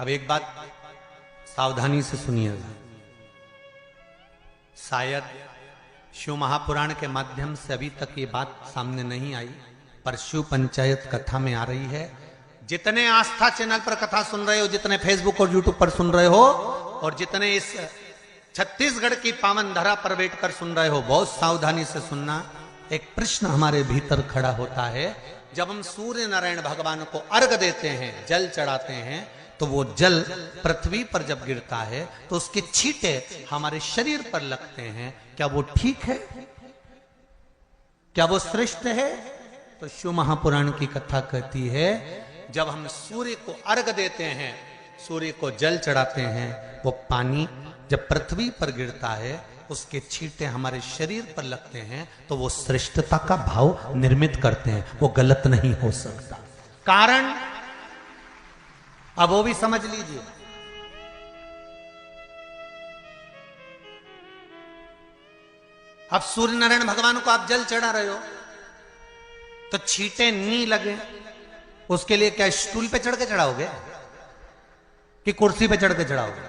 अब एक बात सावधानी से सुनिएगा, शायद शिव महापुराण के माध्यम से अभी तक ये बात सामने नहीं आई, पर शिव पंचायत कथा में आ रही है। जितने आस्था चैनल पर कथा सुन रहे हो, जितने फेसबुक और यूट्यूब पर सुन रहे हो, और जितने इस छत्तीसगढ़ की पावन धरा पर बैठकर सुन रहे हो, बहुत सावधानी से सुनना। एक प्रश्न हमारे भीतर खड़ा होता है, जब हम सूर्य नारायण भगवान को अर्घ देते हैं, जल चढ़ाते हैं, तो वो जल पृथ्वी पर जब गिरता है तो उसके छींटे हमारे शरीर पर लगते हैं। क्या वो ठीक है? क्या वो श्रेष्ठ है? तो शिव महापुराण की कथा कहती है, जब हम सूर्य को अर्घ देते हैं, सूर्य को जल चढ़ाते हैं, वो पानी जब पृथ्वी पर गिरता है, उसके छींटे हमारे शरीर पर लगते हैं, तो वो श्रेष्ठता का भाव निर्मित करते हैं, वो गलत नहीं हो सकता। कारण अब वो भी समझ लीजिए। अब सूर्य नारायण भगवान को आप जल चढ़ा रहे हो तो छींटे नहीं लगे, उसके लिए क्या स्टूल पे चढ़ के चढ़ाओगे कि कुर्सी पे चढ़ के चढ़ाओगे?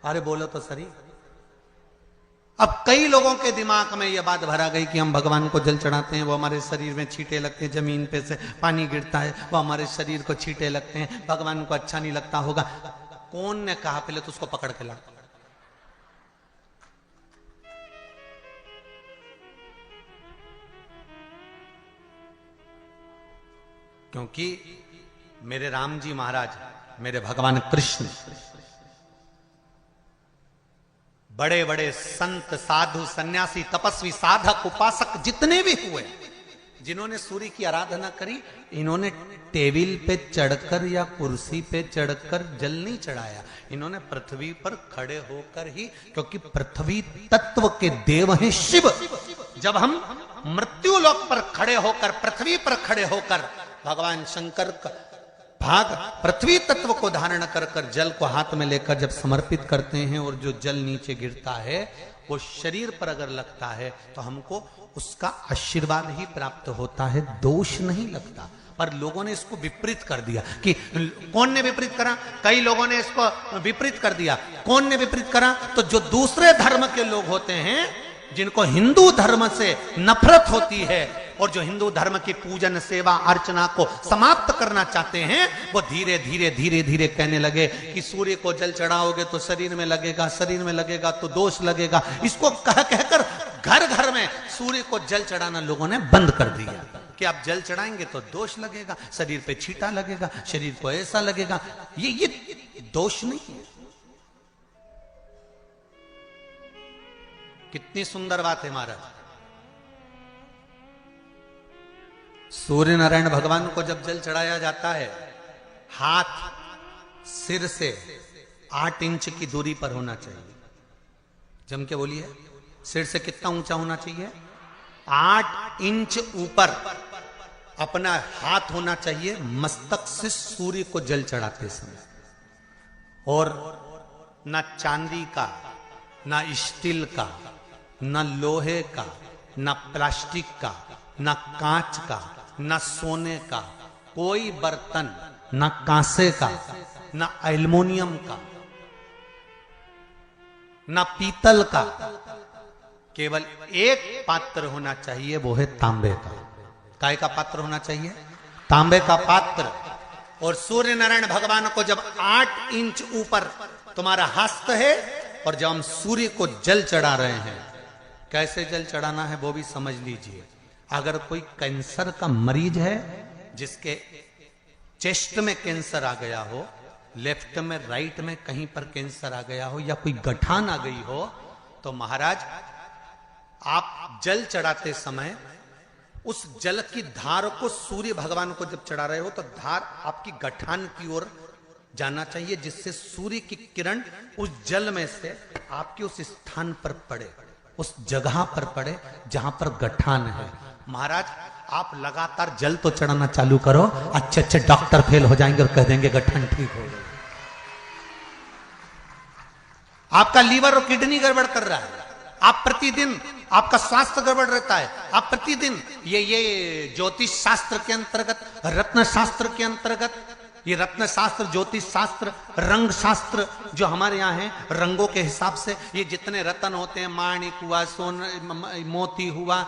अरे बोलो तो सही। अब कई लोगों के दिमाग में यह बात भरा गई कि हम भगवान को जल चढ़ाते हैं, वो हमारे शरीर में छींटे लगते हैं, जमीन पे से पानी गिरता है, वो हमारे शरीर को छींटे लगते हैं, भगवान को अच्छा नहीं लगता होगा। कौन ने कहा? पहले तो उसको पकड़ के ला। क्योंकि मेरे राम जी महाराज, मेरे भगवान कृष्ण, बड़े बड़े संत, साधु, सन्यासी, तपस्वी, साधक, उपासक जितने भी हुए, जिन्होंने सूर्य की आराधना करी, इन्होंने टेबल पे चढ़कर या कुर्सी पे चढ़कर जल नहीं चढ़ाया, इन्होंने पृथ्वी पर खड़े होकर ही, क्योंकि पृथ्वी तत्व के देव हैं शिव। जब हम मृत्यु लोक पर खड़े होकर, पृथ्वी पर खड़े होकर भगवान शंकर का भाग पृथ्वी तत्व को धारण कर कर जल को हाथ में लेकर जब समर्पित करते हैं, और जो जल नीचे गिरता है वो शरीर पर अगर लगता है तो हमको उसका आशीर्वाद ही प्राप्त होता है, दोष नहीं लगता। पर लोगों ने इसको विपरीत कर दिया। कि कौन ने विपरीत करा? कई लोगों ने इसको विपरीत कर दिया। कौन ने विपरीत करा? तो जो दूसरे धर्म के लोग होते हैं, जिनको हिंदू धर्म से नफरत होती है और जो हिंदू धर्म की पूजन, सेवा, अर्चना को समाप्त करना चाहते हैं, वो धीरे धीरे धीरे धीरे कहने लगे कि सूर्य को जल चढ़ाओगे तो शरीर में लगेगा, शरीर में लगेगा तो दोष लगेगा। इसको कह कहकर घर घर में सूर्य को जल चढ़ाना लोगों ने बंद कर दिया कि आप जल चढ़ाएंगे तो दोष लगेगा, शरीर पे छींटा लगेगा, शरीर को ऐसा लगेगा। ये दोष नहीं है। कितनी सुंदर बात है महाराज। सूर्य नारायण भगवान को जब जल चढ़ाया जाता है, हाथ सिर से 8 इंच की दूरी पर होना चाहिए। जम के बोलिए, सिर से कितना ऊंचा होना चाहिए? 8 इंच ऊपर अपना हाथ होना चाहिए मस्तक से सूर्य को जल चढ़ाते समय। और ना चांदी का, ना स्टील का, ना लोहे का, ना प्लास्टिक का, ना कांच का, ना सोने का कोई बर्तन, ना कांसे का, ना एल्युमिनियम का, ना पीतल का, केवल एक पात्र होना चाहिए, वो है तांबे का। काय का पात्र होना चाहिए? तांबे का पात्र। और सूर्य नारायण भगवान को जब 8 इंच ऊपर तुम्हारा हस्त है, और जब हम सूर्य को जल चढ़ा रहे हैं, कैसे जल चढ़ाना है वो भी समझ लीजिए। अगर कोई कैंसर का मरीज है, जिसके चेस्ट में कैंसर आ गया हो, लेफ्ट में, राइट में कहीं पर कैंसर आ गया हो, या कोई गठान आ गई हो, तो महाराज आप जल चढ़ाते समय उस जल की धार को सूर्य भगवान को जब चढ़ा रहे हो, तो धार आपकी गठान की ओर जाना चाहिए, जिससे सूर्य की किरण उस जल में से आपके उस स्थान पर पड़े, उस जगह पर पड़े जहां पर गठान है। महाराज आप लगातार जल तो चढ़ाना चालू करो, अच्छे अच्छे डॉक्टर फेल हो जाएंगे और कह देंगे गठन ठीक हो गई। आपका लीवर और किडनी गड़बड़ कर रहा है, आप प्रतिदिन आपका स्वास्थ्य गड़बड़ रहता है, आप प्रतिदिन ये ज्योतिष शास्त्र के अंतर्गत, रत्न शास्त्र के अंतर्गत ये रत्न शास्त्र, ज्योतिष शास्त्र, रंग शास्त्र जो हमारे यहाँ है, रंगों के हिसाब से ये जितने रत्न होते हैं, माणिक हुआ, मोती हुआ,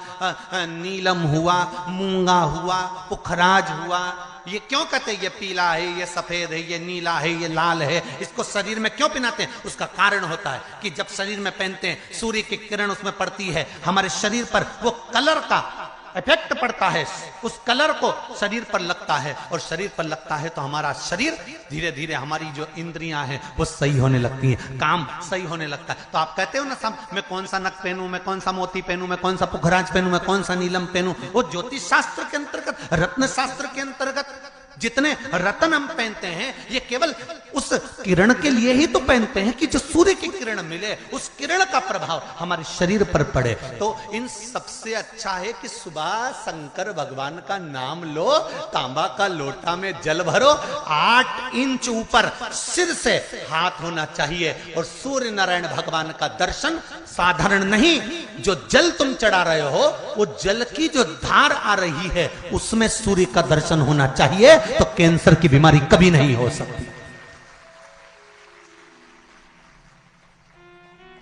नीलम हुआ, मूंगा हुआ, पुखराज हुआ, ये क्यों कहते हैं ये पीला है, ये सफेद है, ये नीला है, ये लाल है, इसको शरीर में क्यों पहनाते हैं? उसका कारण होता है कि जब शरीर में पहनते हैं, सूर्य की किरण उसमें पड़ती है, हमारे शरीर पर वो कलर का इफेक्ट पड़ता है, उस कलर को शरीर पर लगता है, और शरीर पर लगता है तो हमारा शरीर धीरे धीरे, हमारी जो इंद्रियां हैं वो सही होने लगती हैं, काम सही होने लगता है। तो आप कहते हो ना सब, मैं कौन सा नक पहनूं, मैं कौन सा मोती पहनूं, मैं कौन सा पुखराज पहनूं, मैं कौन सा नीलम पहनूं, वो ज्योतिष शास्त्र के अंतर्गत, रत्न शास्त्र के अंतर्गत जितने रत्न हम पहनते हैं, ये केवल उस किरण के लिए ही तो पहनते हैं कि जो सूर्य की किरण मिले, उस किरण का प्रभाव हमारे शरीर पर पड़े। तो इन सबसे अच्छा है कि सुबह शंकर भगवान का नाम लो, तांबा का लोटा में जल भरो, 8 इंच ऊपर सिर से हाथ होना चाहिए, और सूर्य नारायण भगवान का दर्शन साधारण नहीं, जो जल तुम चढ़ा रहे हो, वो जल की जो धार आ रही है उसमें सूर्य का दर्शन होना चाहिए, तो कैंसर की बीमारी कभी नहीं हो सकती।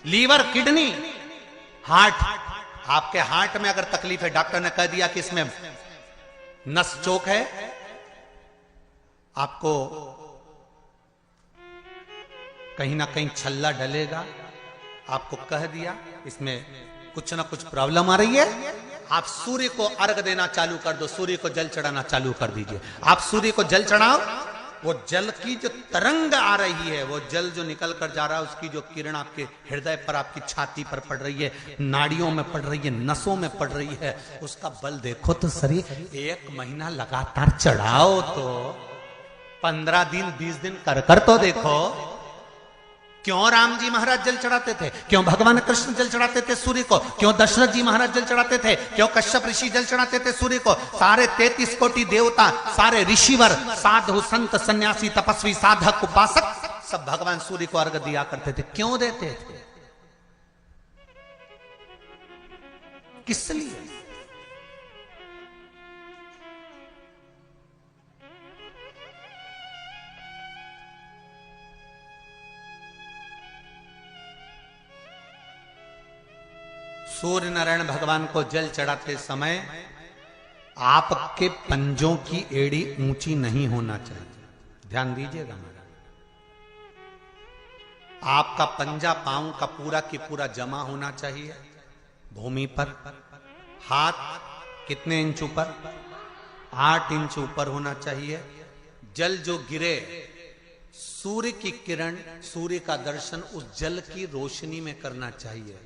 लीवर, किडनी, हार्ट, आपके हार्ट में अगर तकलीफ है, डॉक्टर ने कह दिया कि इसमें नस चोक है, आपको कहीं ना कहीं छल्ला डलेगा, आपको कह दिया इसमें कुछ ना कुछ प्रॉब्लम आ रही है, आप सूर्य को अर्घ देना चालू कर दो, सूर्य को जल चढ़ाना चालू कर दीजिए। आप सूर्य को जल चढ़ाओ, वो जल की जो तरंग आ रही है, वो जल जो निकल कर जा रहा है, उसकी जो किरण आपके हृदय पर, आपकी छाती पर पड़ रही है, नाड़ियों में पड़ रही है, नसों में पड़ रही है, उसका बल देखो तो शरीर 1 महीना लगातार चढ़ाओ तो 15 दिन 20 दिन कर तो देखो। क्यों राम जी महाराज जल चढ़ाते थे, क्यों भगवान कृष्ण जल चढ़ाते थे सूर्य को, क्यों दशरथ जी महाराज जल चढ़ाते थे, क्यों कश्यप ऋषि जल चढ़ाते थे सूर्य को, सारे 33 कोटि देवता, सारे ऋषिवर, साधु संत सन्यासी तपस्वी साधक उपासक सब भगवान सूर्य को अर्घ दिया करते थे। क्यों देते थे, किस लिए? सूर्य नारायण भगवान को जल चढ़ाते समय आपके पंजों की एड़ी ऊंची नहीं होना चाहिए, ध्यान दीजिएगा मेरा। आपका पंजा पांव का पूरा की पूरा जमा होना चाहिए भूमि पर। हाथ कितने इंच ऊपर? 8 इंच ऊपर होना चाहिए। जल जो गिरे, सूर्य की किरण, सूर्य का दर्शन उस जल की रोशनी में करना चाहिए।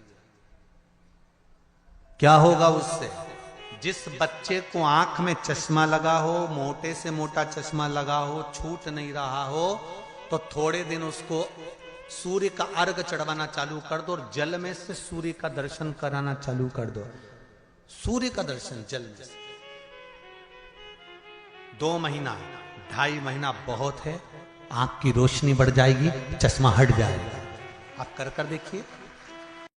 क्या होगा उससे? जिस बच्चे को आंख में चश्मा लगा हो, मोटे से मोटा चश्मा लगा हो, छूट नहीं रहा हो, तो थोड़े दिन उसको सूर्य का अर्घ चढ़वाना चालू कर दो और जल में से सूर्य का दर्शन कराना चालू कर दो। सूर्य का दर्शन जल में से 2 महीना 2.5 महीना बहुत है, आंख की रोशनी बढ़ जाएगी, चश्मा हट जाएगा। आप कर देखिए।